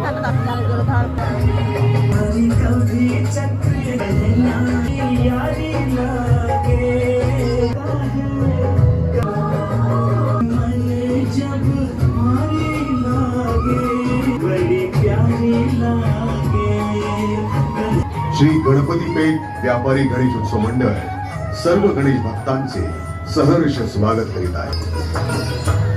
हातात आपल्याला गेलो धाड श्री गणपती पेठ व्यापारी गणेश उत्सव मंडळ सर्व गणेश भक्तांचे सहर्ष स्वागत करीत आहे।